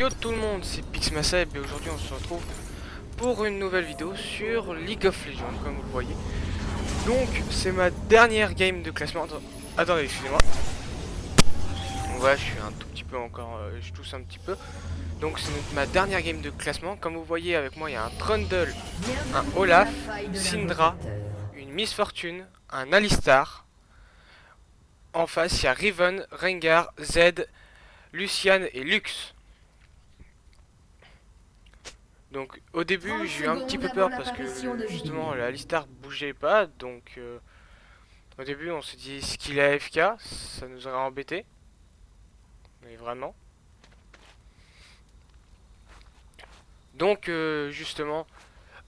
Yo tout le monde, c'est Pixmaseb et aujourd'hui on se retrouve pour une nouvelle vidéo sur League of Legends comme vous le voyez. Donc c'est ma dernière game de classement. Attendez, excusez-moi. Ouais, je suis un tout petit peu encore, je tousse un petit peu. Donc c'est ma dernière game de classement. Comme vous voyez avec moi il y a un Trundle, un Olaf, Syndra, une Miss Fortune, un Alistar. En face il y a Riven, Rengar, Zed, Lucian et Lux. Donc au début j'ai eu un petit peu peur parce que justement la Alistar bougeait pas, donc au début on s'est dit est-ce qu'il est AFK, ça nous aurait embêté, mais vraiment. Donc justement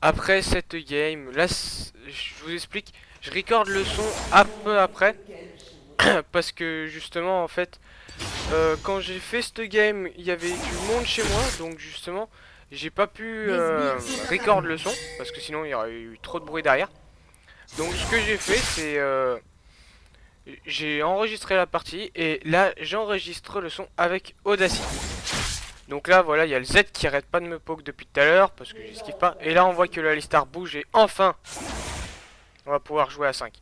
après cette game, là je vous explique, je recorde le son un peu après parce que justement en fait quand j'ai fait cette game il y avait du monde chez moi, donc justement j'ai pas pu record le son parce que sinon il y aurait eu trop de bruit derrière. Donc ce que j'ai fait c'est j'ai enregistré la partie et là j'enregistre le son avec Audacity. Donc là voilà il y a le Z qui arrête pas de me poke depuis tout à l'heure parce que j'esquive pas. Et là on voit que la Alistar bouge et enfin on va pouvoir jouer à 5.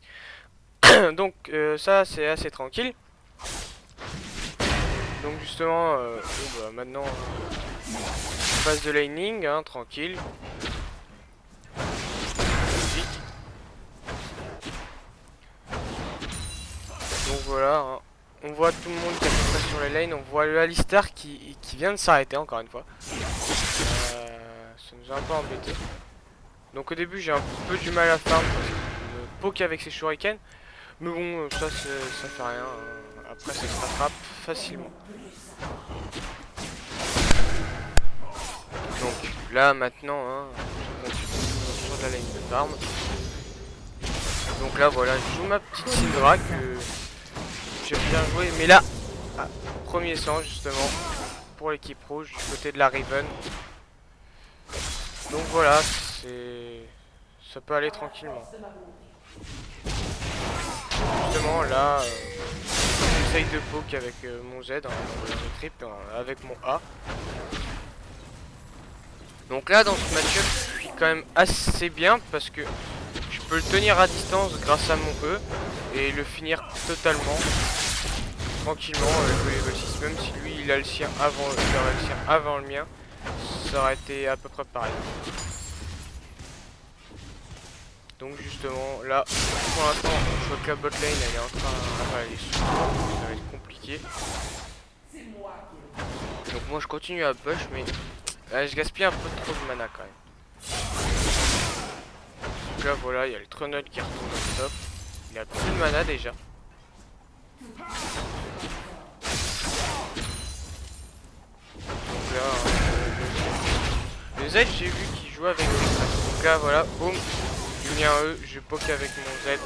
Donc ça c'est assez tranquille. Donc justement bon, bah, maintenant phase de laning hein, tranquille. Donc voilà, hein. On voit tout le monde qui est à peu près sur les lanes. On voit le Alistar qui vient de s'arrêter encore une fois. Ça nous a un peu embêté. Donc au début j'ai un peu du mal à farm parce qu'il me poke avec ses shurikens. Mais bon ça fait rien, hein. Après ça se rattrape facilement. Donc là maintenant hein, on continue sur la lane de farm. Donc là voilà, je joue ma petite Syndra que j'ai bien joué, mais là, premier sang justement pour l'équipe rouge du côté de la Riven. Donc voilà, ça peut aller tranquillement. Justement là, j'essaye de poke avec mon Z, hein, le trip, avec mon A. Donc là dans ce match-up, je suis quand même assez bien parce que je peux le tenir à distance grâce à mon E et le finir totalement. Tranquillement avec le level 6, même si lui il a le sien avant le mien, ça aurait été à peu près pareil. Donc justement là pour l'instant je vois que la botlane elle est en train d'aller sous, ça va être compliqué. Donc moi je continue à push mais là, je gaspille un peu trop de mana quand même. Donc là voilà il y a le Trundle qui retourne au top, il a plus de mana déjà. Là, le Z j'ai vu qu'il jouait avec le stress. Donc là voilà, boum, j'ai mis un E, je poke avec mon Z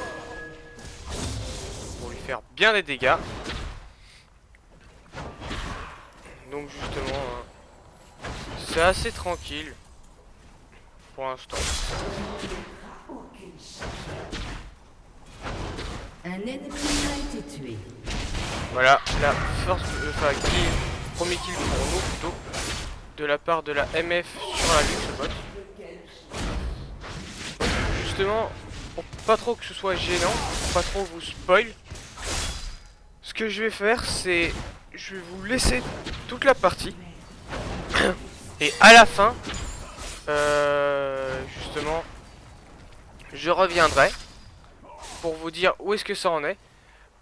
pour lui faire bien des dégâts. Donc justement, hein, c'est assez tranquille pour l'instant. Un ennemi a été tué. Voilà, la force, enfin premier kill pour nous plutôt, de la part de la MF sur la Lux bot. Justement, pour pas trop que ce soit gênant, pour pas trop vous spoil, ce que je vais faire c'est, je vais vous laisser toute la partie, et à la fin, justement, je reviendrai pour vous dire où est-ce que ça en est.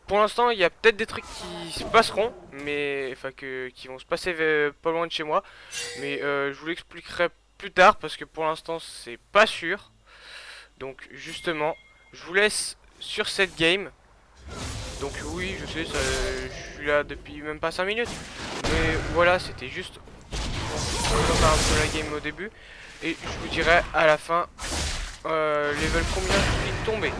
Pour l'instant, il y a peut-être des trucs qui se passeront, mais enfin qui vont se passer pas loin de chez moi. Mais je vous l'expliquerai plus tard parce que pour l'instant, c'est pas sûr. Donc justement, je vous laisse sur cette game. Donc oui, je sais, je suis là depuis même pas 5 minutes. Mais voilà, c'était juste pour faire un peu la game au début. Et je vous dirai à la fin level combien je suis tombé.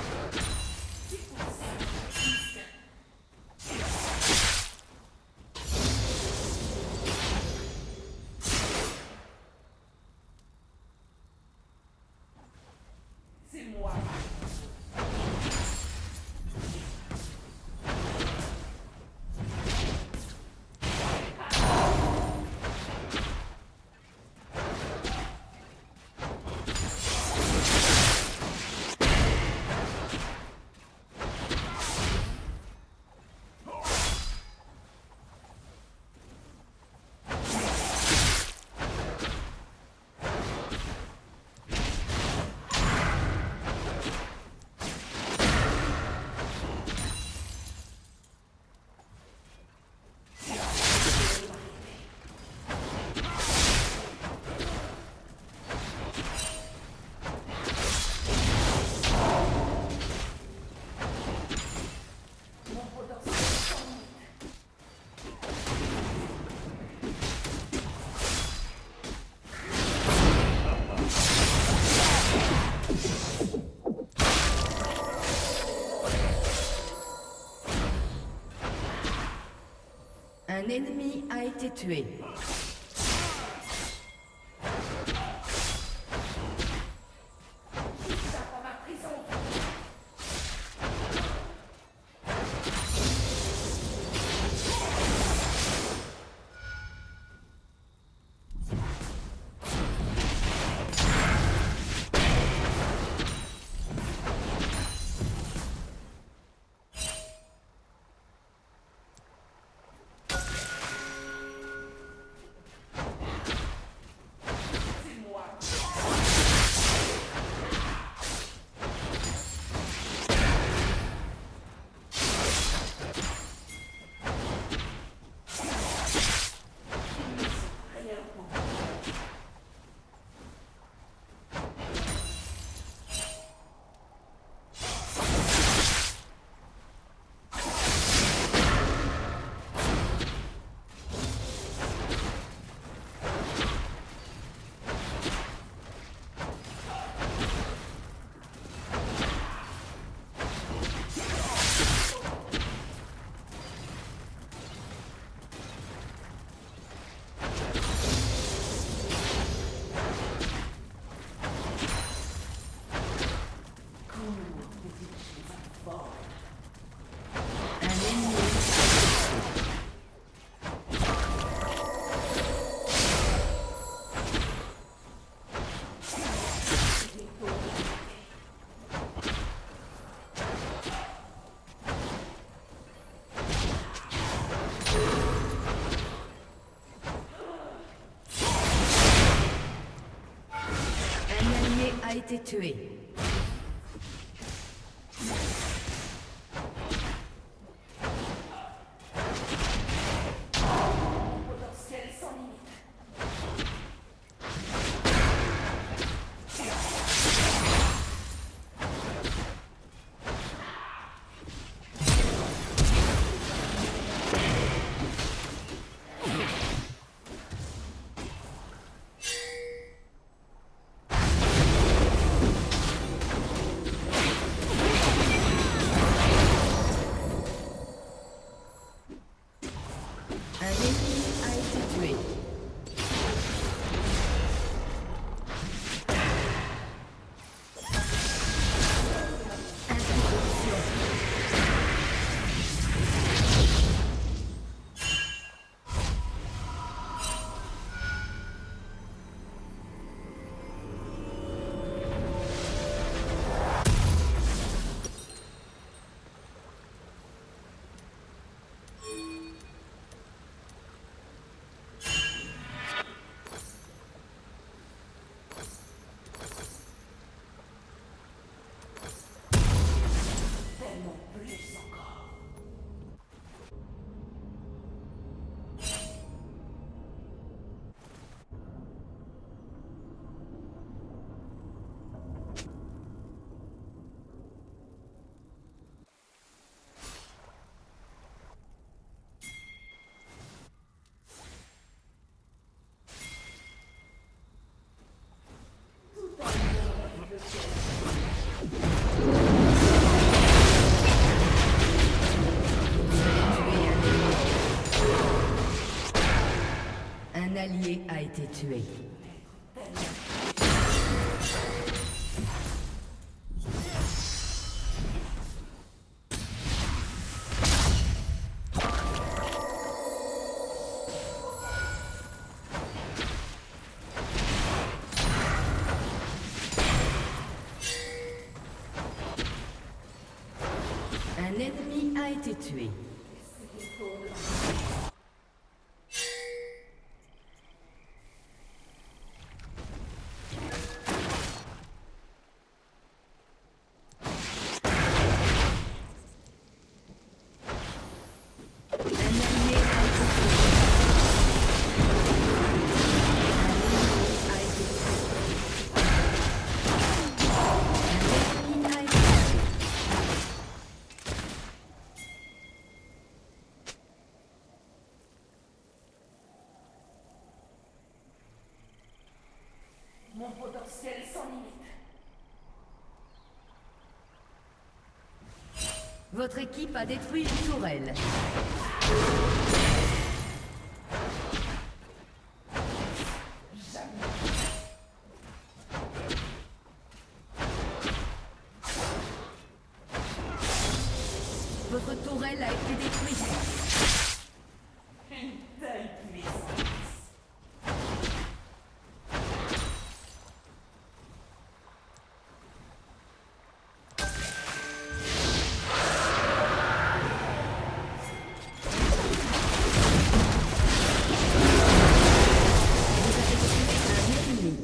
Un ennemi a été tué. A été tué. Un allié a été tué. Un ennemi a été tué. Mon potentiel sans limite. Votre équipe a détruit une tourelle. Votre tourelle a été détruite. Une telle puissance. Un ennemi.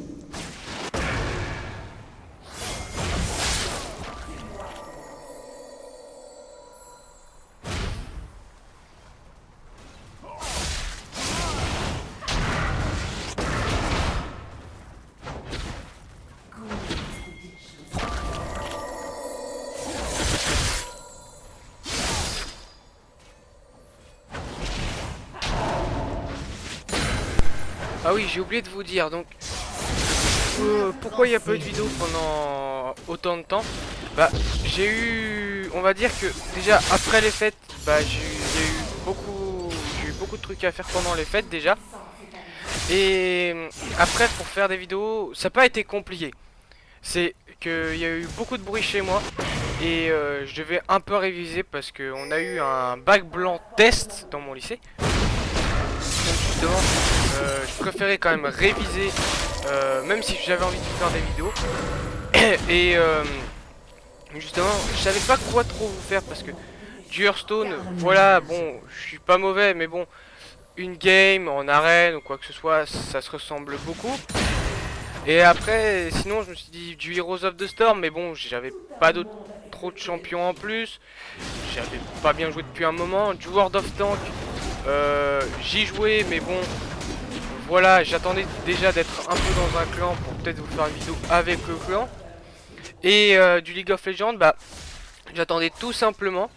Ah oui, j'ai oublié de vous dire, donc pourquoi il y a pas eu de vidéo pendant autant de temps? Bah j'ai eu, on va dire que déjà après les fêtes, bah j'ai eu beaucoup de trucs à faire pendant les fêtes déjà. Et après pour faire des vidéos, ça n'a pas été compliqué. C'est qu'il y a eu beaucoup de bruit chez moi et je devais un peu réviser parce qu'on a eu un bac blanc test dans mon lycée. Donc justement, je préférais quand même réviser, même si j'avais envie de faire des vidéos. Et justement, je savais pas quoi trop vous faire parce que du Hearthstone, voilà, bon, je suis pas mauvais, mais bon, une game en arène ou quoi que ce soit, ça se ressemble beaucoup. Et après, sinon, je me suis dit du Heroes of the Storm, mais bon, j'avais pas trop de champions en plus. J'avais pas bien joué depuis un moment. Du World of Tank, j'y jouais, mais bon, voilà, j'attendais déjà d'être un peu dans un clan pour peut-être vous faire une vidéo avec le clan. Et du League of Legends, bah, j'attendais tout simplement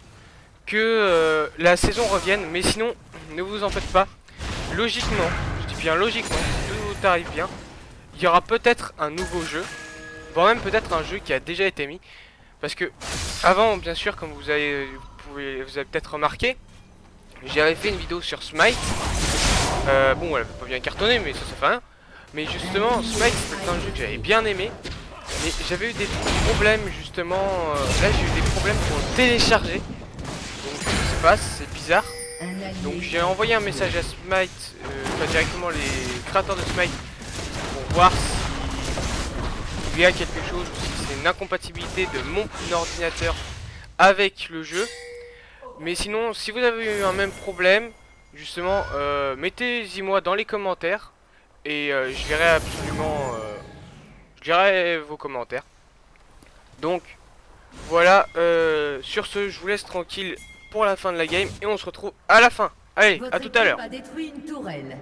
que la saison revienne. Mais sinon, ne vous en faites pas. Logiquement, je dis bien logiquement, si tout arrive bien, il y aura peut-être un nouveau jeu, voire même peut-être un jeu qui a déjà été mis. Parce que avant, bien sûr, comme vous avez peut-être remarqué, j'avais fait une vidéo sur Smite. Bon, elle avait pas bien cartonné, mais ça fait rien. Mais justement, Smite, c'est un jeu que j'avais bien aimé. Mais j'avais eu des problèmes, justement. Là, j'ai eu des problèmes pour le télécharger. Donc, je sais pas, c'est bizarre. Donc, j'ai envoyé un message à Smite, enfin directement les créateurs de Smite, pour voir s'il y a quelque chose, ou si c'est une incompatibilité de mon ordinateur avec le jeu. Mais sinon, si vous avez eu un même problème, justement, mettez-y moi dans les commentaires et je verrai absolument, je lirai vos commentaires. Donc voilà, sur ce, je vous laisse tranquille pour la fin de la game et on se retrouve à la fin. Allez, Votre à tout à l'heure. équipe a détruit une tourelle.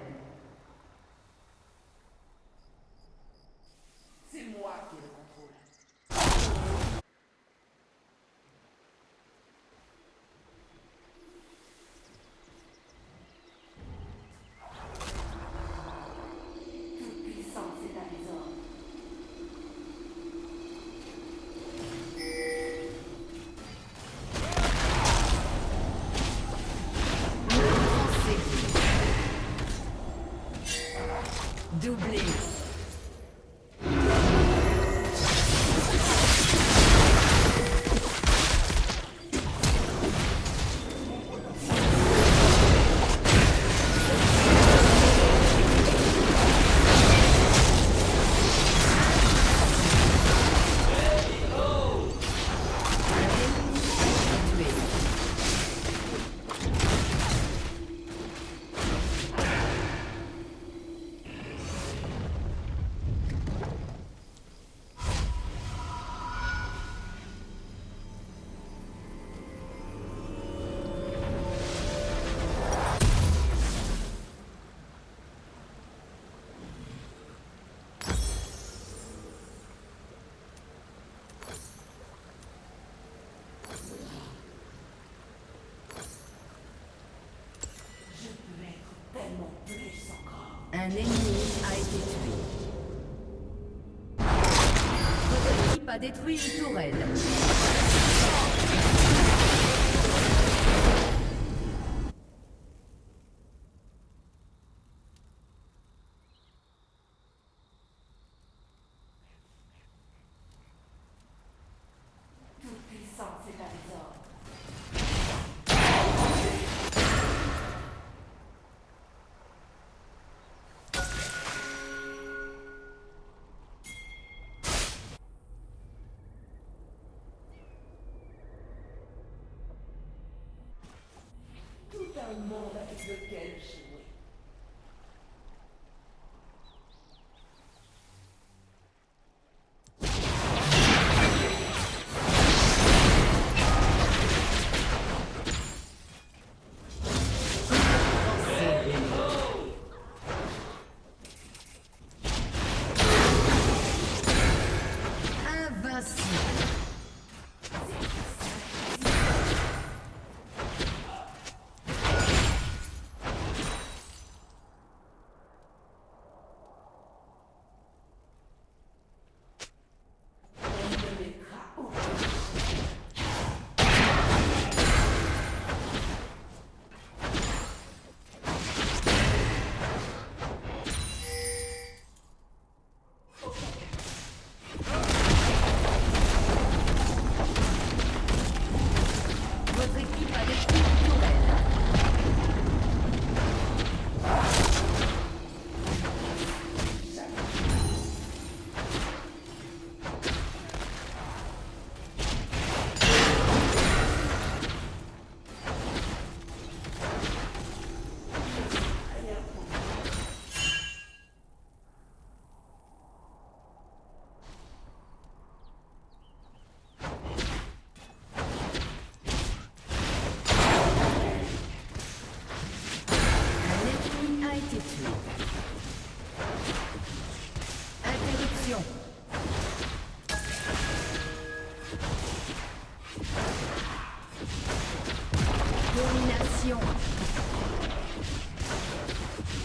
C'est moi qui ai le contrôle. Toute puissance est à mes ordres. Doublé. Je peux être tellement plus encore. Un ennemi a été tué. Votre équipe a détruit une tourelle. Toute puissance est à mes ordres. monde avec lequel jouer. Invincible. On ne mettra aucun. Votre équipe a détruit une tourelle. Un ennemi a été tué. Interruption. Domination.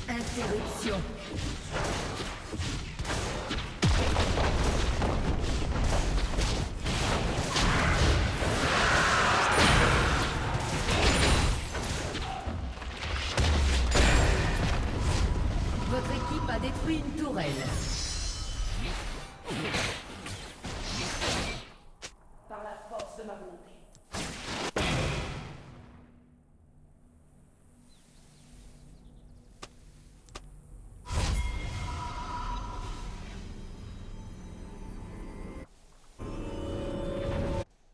Interruption. Votre équipe a détruit une tourelle. Par la force de ma volonté.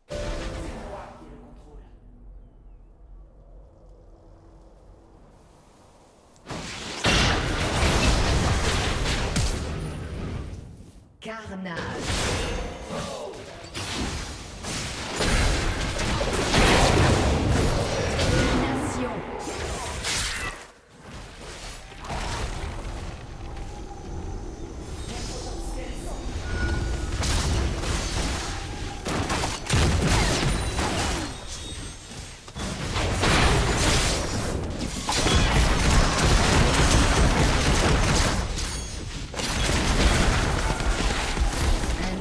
C'est moi qui ai le contrôle. Carnage. Domination. Un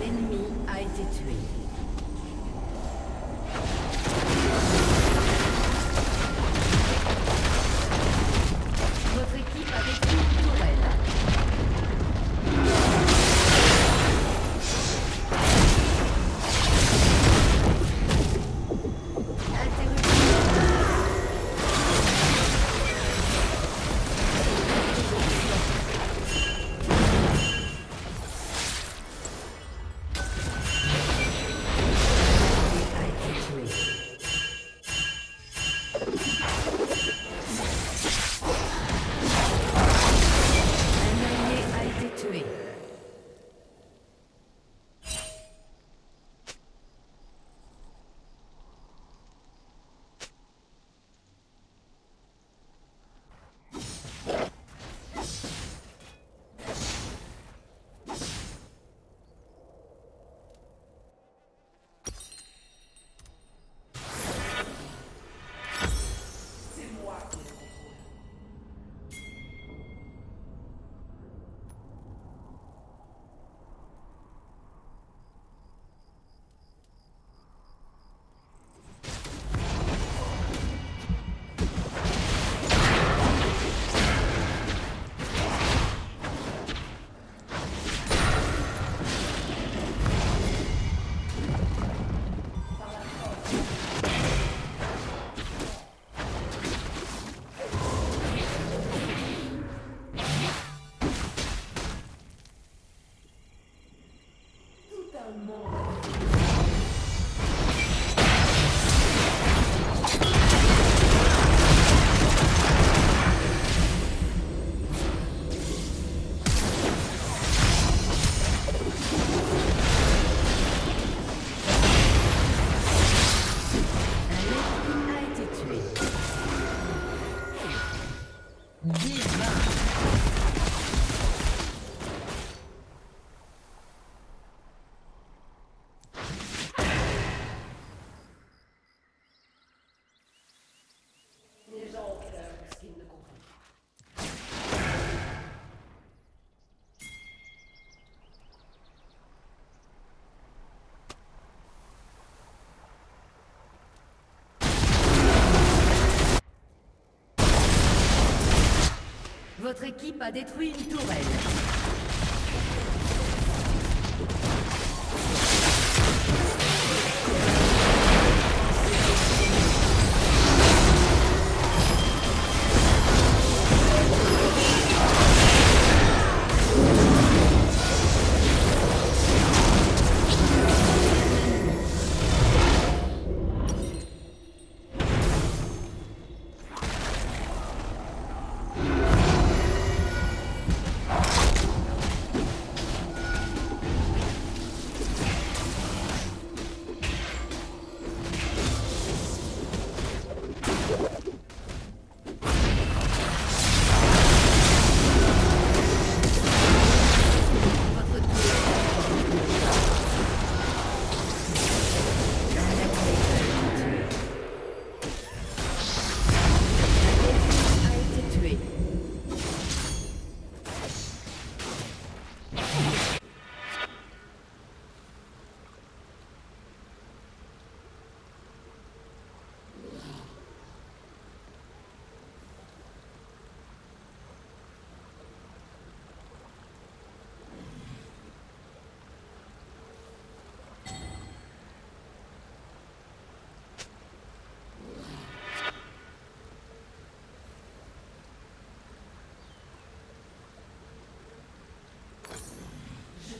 Votre équipe a détruit une tourelle.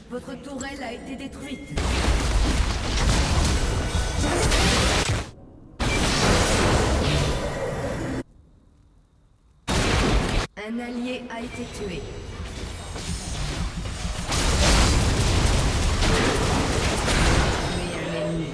Votre tourelle a été détruite. Un allié a été tué. Tué un ennemi.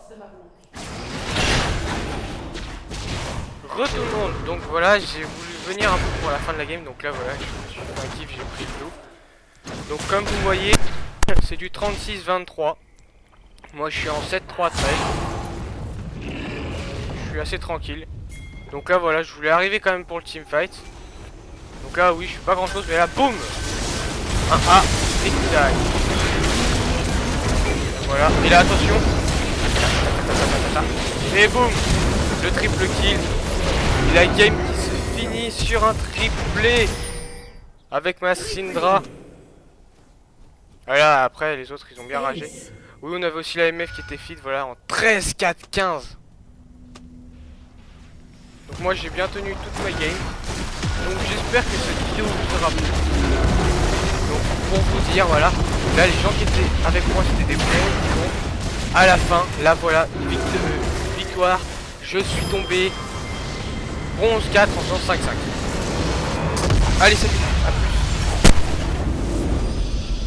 force de ma volonté. Re tout le monde, donc voilà, j'ai voulu venir un peu pour la fin de la game, donc là voilà, je me suis fait un kiff, j'ai pris le lot. Donc comme vous voyez, c'est du 36-23. Moi je suis en 7-3-13. Je suis assez tranquille. Donc là voilà, je voulais arriver quand même pour le teamfight. Donc là oui, je suis pas grand chose, mais là boum, un A, big time. Voilà, et là attention. Et boum, le triple kill. Et la game qui se finit sur un triplé avec ma Syndra. Voilà, après les autres ils ont bien ragé. Oui, on avait aussi la MF qui était fit, voilà, en 13-4-15. Donc moi j'ai bien tenu toute ma game. Donc j'espère que cette vidéo vous aura plu. Donc pour vous dire, voilà, là les gens qui étaient avec moi c'était des bons. Donc à la fin, là voilà, victoire. Je suis tombé bronze 4 en faisant 5-5. Allez, salut.